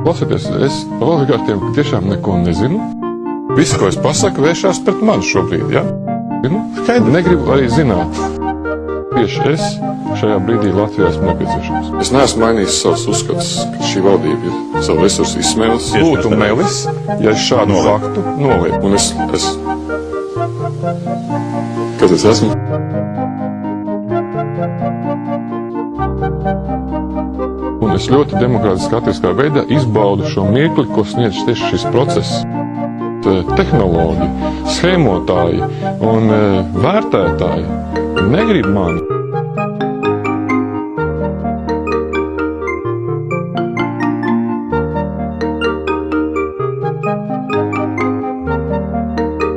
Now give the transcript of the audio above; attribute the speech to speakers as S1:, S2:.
S1: Klausieties, es oligarkiem tiešām neko nezinu. Viss, ko es pasaku, vēršās pret mani šobrīd, ja? Skaidri negribu arī zināt. Tieši es šajā brīdī Latvijā esmu nepieciešams. Es neesmu mainījis savus uzskatus, ka šī valdība ir savu resursu izsmēlis. Būtu melis, ja es šādu faktu nolieku. Un es... Kas es esmu? Un es ļoti demokrātiski attīstībā veidā izbaudu šo mirkli, ko sniedz tieši šis process. Tehnoloģi, schēmotāji un vērtētāji negrib mani.